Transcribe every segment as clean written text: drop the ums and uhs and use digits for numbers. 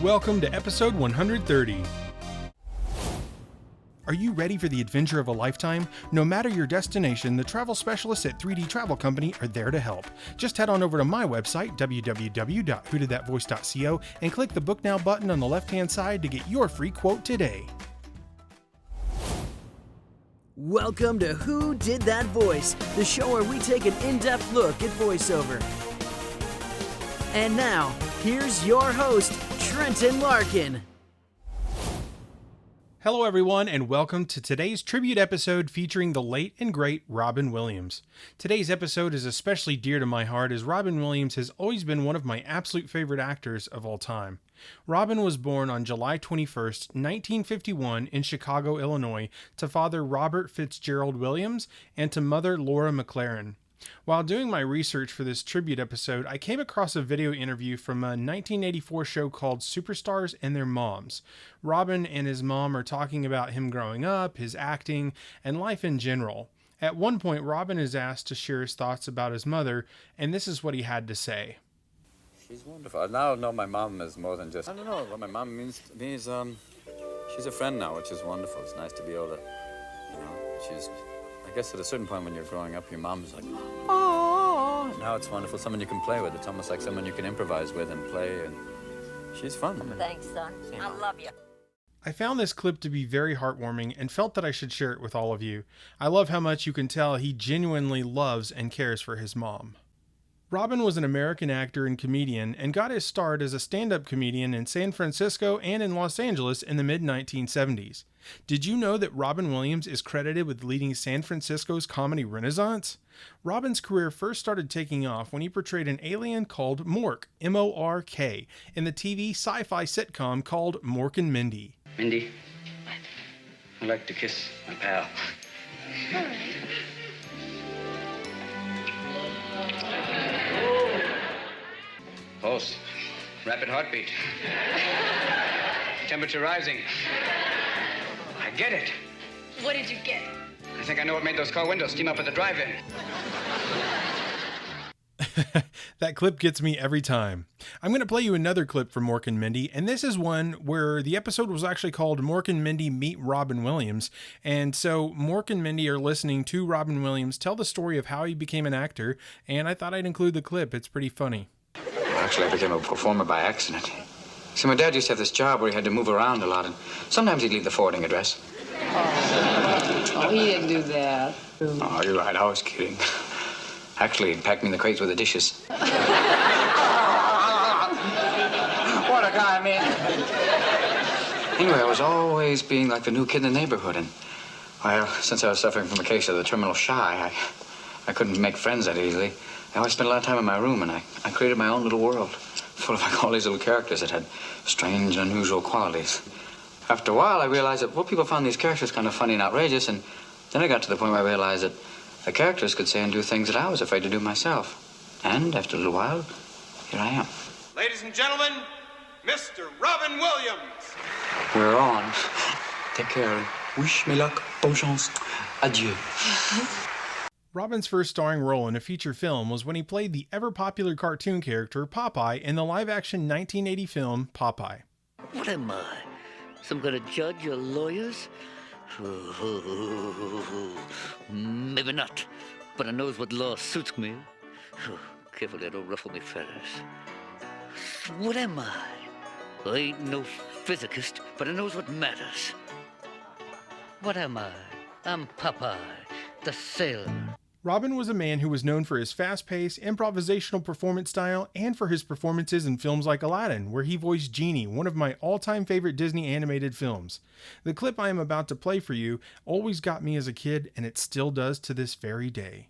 Welcome to episode 130. Are you ready for the adventure of a lifetime? No matter your destination, the travel specialists at 3D Travel Company are there to help. Just head on over to my website, www.whodidthatvoice.co, and click the Book Now button on the left-hand side to get your free quote today. Welcome to Who Did That Voice, the show where we take an in-depth look at voiceover. And now, here's your host, Trenton Larkin. Hello everyone, and welcome to today's tribute episode featuring the late and great Robin Williams. Today's episode is especially dear to my heart as Robin Williams has always been one of my absolute favorite actors of all time. Robin was born on July 21st, 1951 in Chicago, Illinois, to father Robert Fitzgerald Williams and to mother Laura McLaren. While doing my research for this tribute episode, I came across a video interview from a 1984 show called Superstars and Their Moms. Robin and his mom are talking about him growing up, his acting, and life in general. At one point, Robin is asked to share his thoughts about his mother, and this is what he had to say. She's wonderful. I now know my mom is more than just... I don't know what my mom means to me is, she's a friend now, which is wonderful. It's nice to be able to, she's... I guess at a certain point when you're growing up, your mom's like, oh, now it's wonderful. Someone you can play with. It's almost like someone you can improvise with and play, and she's fun. Thanks, son. I love you. I found this clip to be very heartwarming and felt that I should share it with all of you. I love how much you can tell he genuinely loves and cares for his mom. Robin was an American actor and comedian and got his start as a stand-up comedian in San Francisco and in Los Angeles in the mid-1970s. Did you know that Robin Williams is credited with leading San Francisco's comedy renaissance? Robin's career first started taking off when he portrayed an alien called Mork, M-O-R-K, in the TV sci-fi sitcom called Mork and Mindy. Mindy, I'd like to kiss my pal. All right. Pulse. Rapid heartbeat. Temperature rising. I get it. What did you get? I think I know what made those car windows steam up at the drive-in. That clip gets me every time. I'm going to play you another clip from Mork and Mindy, and this is one where the episode was actually called Mork and Mindy Meet Robin Williams. And so Mork and Mindy are listening to Robin Williams tell the story of how he became an actor, and I thought I'd include the clip. It's pretty funny. Actually, I became a performer by accident. See, my dad used to have this job where he had to move around a lot, and sometimes he'd leave the forwarding address. Oh, he didn't do that. Oh, you're right. I was kidding. Actually, he'd pack me in the crates with the dishes. What a guy, man. Anyway, I was always being like the new kid in the neighborhood, and, well, since I was suffering from a case of the terminal shy, I couldn't make friends that easily. I always spent a lot of time in my room, and I created my own little world, full of like all these little characters that had strange and unusual qualities. After a while, I realized that, well, people found these characters kind of funny and outrageous, and then I got to the point where I realized that the characters could say and do things that I was afraid to do myself. And after a little while, here I am. Ladies and gentlemen, Mr. Robin Williams. We're on. Take care. Wish me luck. Bonne chance. Adieu. Robin's first starring role in a feature film was when he played the ever-popular cartoon character Popeye in the live-action 1980 film Popeye. What am I? Some kind of judge or lawyers? Maybe not, but I knows what law suits me. Careful I don't ruffle me feathers. What am I? I ain't no physicist, but I knows what matters. What am I? I'm Popeye, the sailor. Robin was a man who was known for his fast-paced, improvisational performance style and for his performances in films like Aladdin, where he voiced Genie, one of my all-time favorite Disney animated films. The clip I am about to play for you always got me as a kid, and it still does to this very day.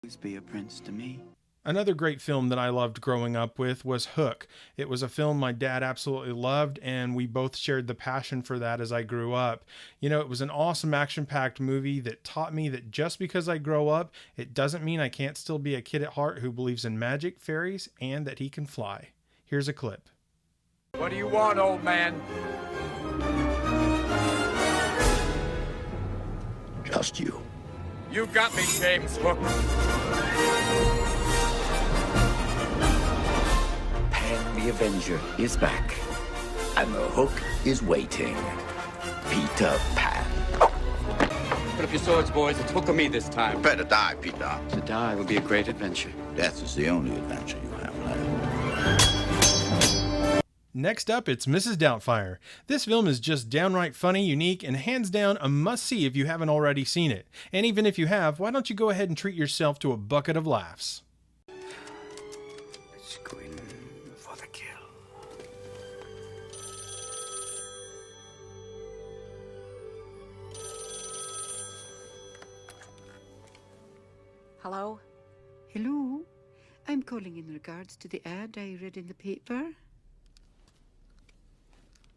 Always be a prince to me. Another great film that I loved growing up with was Hook. It was a film my dad absolutely loved, and we both shared the passion for that as I grew up. You know, it was an awesome action-packed movie that taught me that just because I grow up, it doesn't mean I can't still be a kid at heart who believes in magic, fairies, and that he can fly. Here's a clip. What do you want, old man? Just you. You got me, James Hook. Pan the Avenger is back, and the Hook is waiting. Peter Pan. Put up your swords, boys. It's Hook or me this time. Better die, Peter. To die would be a great adventure. Death is the only adventure you have left. Next up, it's Mrs. Doubtfire. This film is just downright funny, unique, and hands down a must-see if you haven't already seen it. And even if you have, why don't you go ahead and treat yourself to a bucket of laughs? Let's go in for the kill. Hello? Hello. I'm calling in regards to the ad I read in the paper.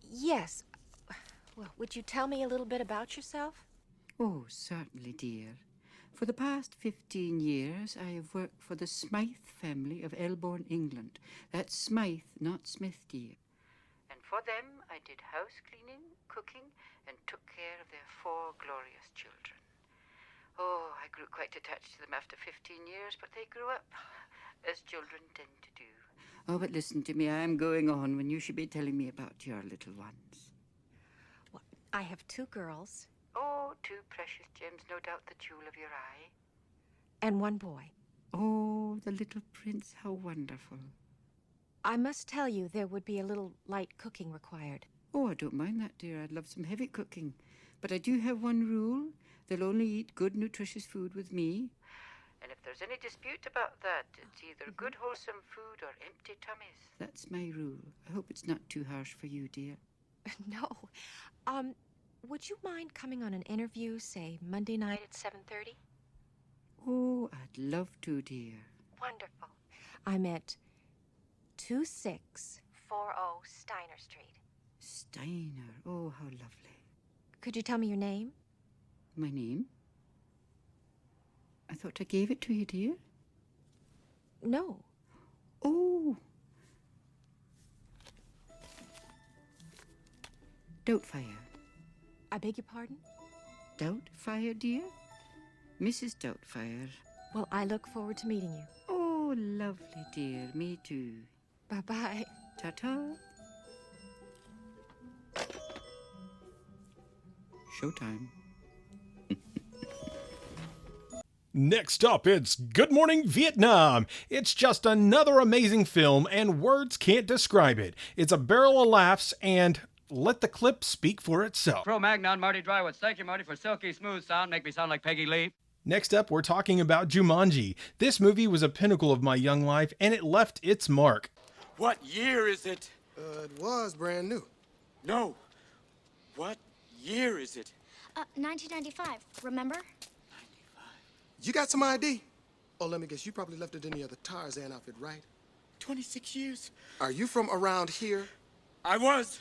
Yes. Well, would you tell me a little bit about yourself? Oh, certainly, dear. For the past 15 years, I have worked for the Smythe family of Elborn, England. That's Smythe, not Smith, dear. And for them, I did house cleaning, cooking, and took care of their 4 glorious children. Oh, I grew quite attached to them after 15 years, but they grew up, as children tend to do. Oh, but listen to me, I am going on when you should be telling me about your little ones. Well, I have 2 girls. Oh, 2 precious gems, no doubt the jewel of your eye. And 1 boy. Oh, the little prince, how wonderful. I must tell you, there would be a little light cooking required. Oh, I don't mind that, dear. I'd love some heavy cooking. But I do have one rule. They'll only eat good, nutritious food with me. And if there's any dispute about that, it's either good, wholesome food or empty tummies. That's my rule. I hope it's not too harsh for you, dear. No. Would you mind coming on an interview, say, Monday night at 7:30? Oh, I'd love to, dear. Wonderful. I'm at 2640 Steiner Street. Steiner. Oh, how lovely. Could you tell me your name? My name? I thought I gave it to you, dear. No. Oh. Doubtfire. I beg your pardon? Doubtfire, dear? Mrs. Doubtfire. Well, I look forward to meeting you. Oh, lovely, dear. Me too. Bye-bye. Ta-ta. Showtime. Next up, it's Good Morning Vietnam. It's just another amazing film, and words can't describe it. It's a barrel of laughs, and let the clip speak for itself. Cro-Magnon, Marty Drywoods. Thank you, Marty, for silky smooth sound. Make me sound like Peggy Lee. Next up, we're talking about Jumanji. This movie was a pinnacle of my young life, and it left its mark. What year is it? It was brand new. No. What year is it? 1995, remember? You got some ID? Oh, let me guess, you probably left it in the other Tarzan outfit, right? 26 years. Are you from around here? I was.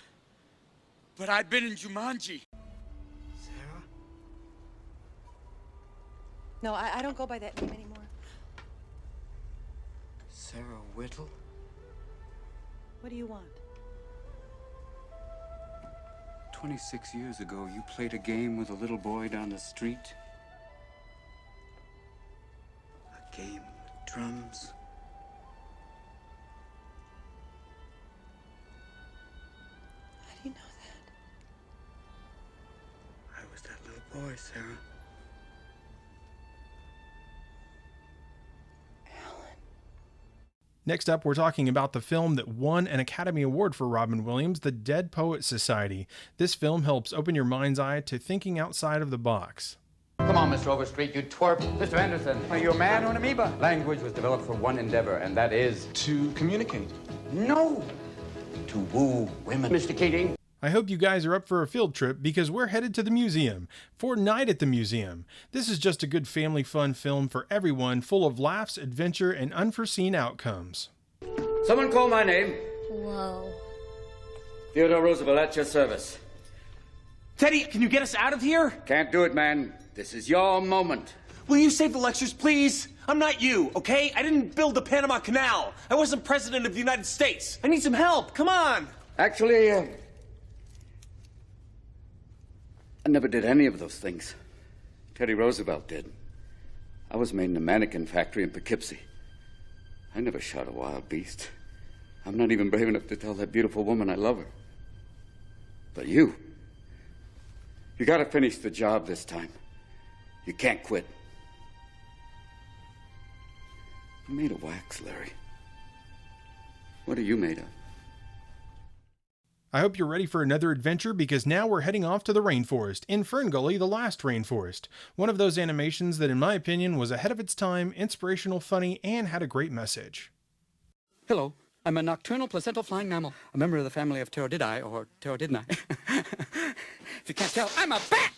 But I've been in Jumanji. Sarah? No, I don't go by that name anymore. Sarah Whittle? What do you want? 26 years ago, you played a game with a little boy down the street. A game with drums. How do you know that? I was that little boy, Sarah. Next up, we're talking about the film that won an Academy Award for Robin Williams, The Dead Poets Society. This film helps open your mind's eye to thinking outside of the box. Come on, Mr. Overstreet, you twerp. Mr. Anderson, are you a man or an amoeba? Language was developed for one endeavor, and that is... To communicate. No! To woo women. Mr. Keating. I hope you guys are up for a field trip because we're headed to the museum for Night at the Museum. This is just a good family fun film for everyone, full of laughs, adventure, and unforeseen outcomes. Someone call my name. Whoa. Theodore Roosevelt at your service. Teddy, can you get us out of here? Can't do it, man. This is your moment. Will you save the lectures, please? I'm not you, okay? I didn't build the Panama Canal. I wasn't president of the United States. I need some help. Come on. Actually, I never did any of those things. Teddy Roosevelt did. I was made in a mannequin factory in Poughkeepsie. I never shot a wild beast. I'm not even brave enough to tell that beautiful woman I love her. But you gotta finish the job this time. You can't quit. I'm made of wax, Larry. What are you made of? I hope you're ready for another adventure because now we're heading off to the rainforest, in Ferngully, the Last Rainforest. One of those animations that in my opinion was ahead of its time, inspirational, funny, and had a great message. Hello, I'm a nocturnal placental flying mammal, a member of the family of Pterodiddae, or Pterodidnae. If you can't tell, I'm a bat!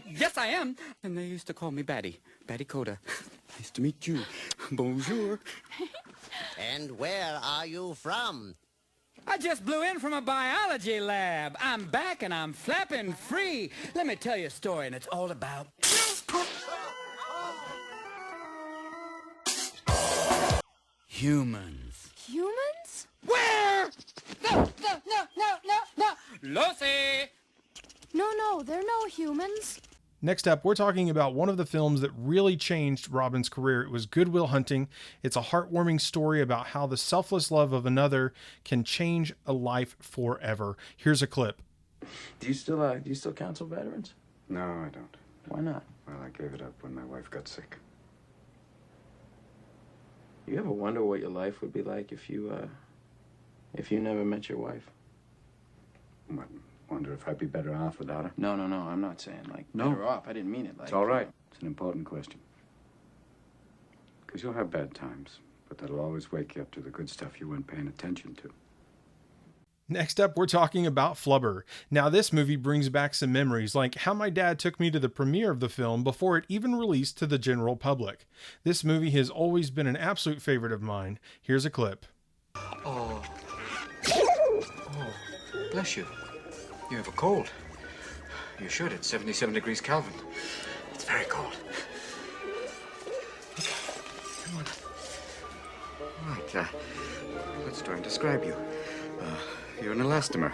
Yes, I am. And they used to call me Batty, Batty Coda. Nice to meet you. Bonjour. And where are you from? I just blew in from a biology lab. I'm back and I'm flapping free. Let me tell you a story, and it's all about... humans. Humans? Where? No. Lucy! No, they're no humans. Next up, we're talking about one of the films that really changed Robin's career. It was Good Will Hunting. It's a heartwarming story about how the selfless love of another can change a life forever. Here's a clip. Do you still counsel veterans? No, I don't. Why not? Well, I gave it up when my wife got sick. You ever wonder what your life would be like if you never met your wife? What? Wonder if I'd be better off without her? No, I'm not saying, like, better off. I didn't mean it like... It's all right. It's an important question. Because you'll have bad times, but that'll always wake you up to the good stuff you weren't paying attention to. Next up, we're talking about Flubber. Now, this movie brings back some memories, like how my dad took me to the premiere of the film before it even released to the general public. This movie has always been an absolute favorite of mine. Here's a clip. Oh, bless you. You have a cold. You should. It's 77 degrees Kelvin. It's very cold. Okay, come on. All right, let's try and describe you. You're an elastomer.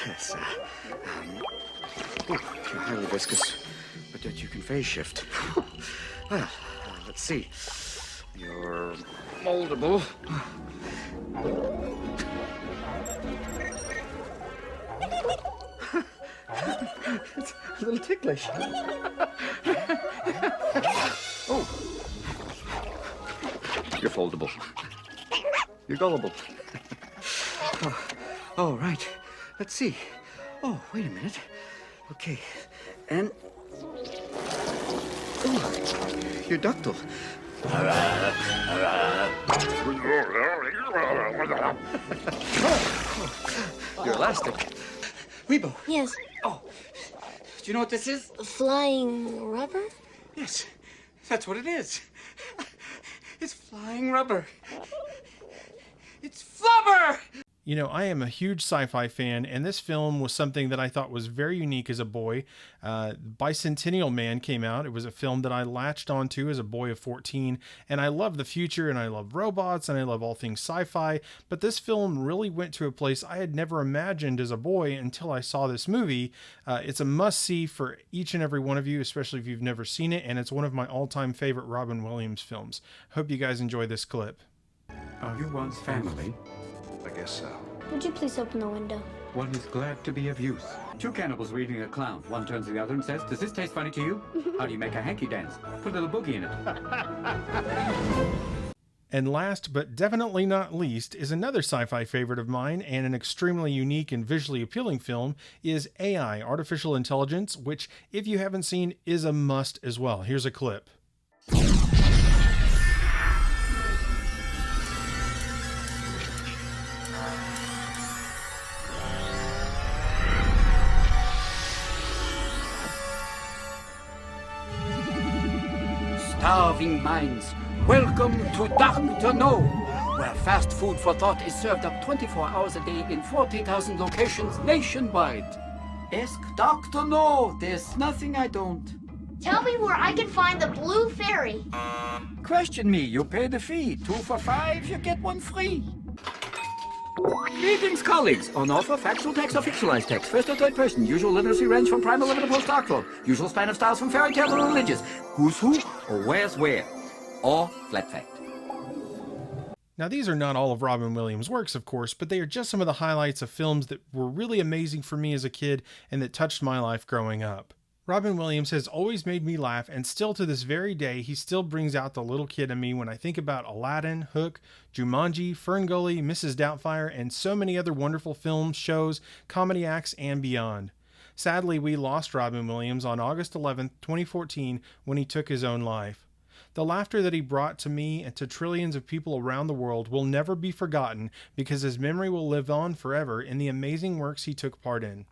Yes, you're highly viscous, but yet you can phase shift. Well, let's see. You're moldable. It's a little ticklish. Oh. You're foldable. You're gullible. Oh, right. Let's see. Oh, wait a minute. Okay. And... oh, you're ductile. You're elastic. Rebo. Yes. Oh, do you know what this is? Flying rubber? Yes, that's what it is. It's flying rubber. It's flubber! You know, I am a huge sci-fi fan, and this film was something that I thought was very unique as a boy. Bicentennial Man came out. It was a film that I latched onto as a boy of 14, and I love the future, and I love robots, and I love all things sci-fi, but this film really went to a place I had never imagined as a boy until I saw this movie. It's a must-see for each and every one of you, especially if you've never seen it, and it's one of my all-time favorite Robin Williams films. Hope you guys enjoy this clip. Are you one's family? I guess so. Would you please open the window? One is glad to be of use. Two cannibals were eating a clown. One turns to the other and says, "Does this taste funny to you? How do you make a hanky dance? Put a little boogie in it." And last but definitely not least is another sci-fi favorite of mine and an extremely unique and visually appealing film is AI, Artificial Intelligence, which if you haven't seen is a must as well. Here's a clip. starving minds. Welcome to Dr. No, where fast food for thought is served up 24 hours a day in 40,000 locations nationwide. Ask Dr. No, there's nothing I don't. Tell me where I can find the blue fairy. Question me, you pay the fee. 2 for $5, you get 1 free. Greetings, colleagues. On offer, factual text or fictionalized text. First or third person. Usual literacy range from primal level to post-doctoral. Usual span of styles from fairy tale to religious. Who's who or where's where. Or flat fact. Now, these are not all of Robin Williams' works, of course, but they are just some of the highlights of films that were really amazing for me as a kid and that touched my life growing up. Robin Williams has always made me laugh, and still to this very day, he still brings out the little kid in me when I think about Aladdin, Hook, Jumanji, Ferngully, Mrs. Doubtfire, and so many other wonderful films, shows, comedy acts, and beyond. Sadly, we lost Robin Williams on August 11th, 2014, when he took his own life. The laughter that he brought to me and to trillions of people around the world will never be forgotten because his memory will live on forever in the amazing works he took part in.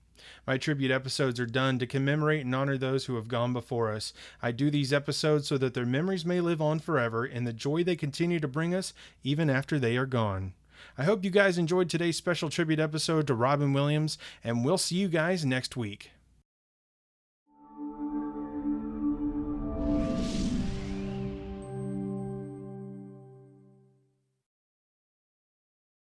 My tribute episodes are done to commemorate and honor those who have gone before us. I do these episodes so that their memories may live on forever in the joy they continue to bring us even after they are gone. I hope you guys enjoyed today's special tribute episode to Robin Williams, and we'll see you guys next week.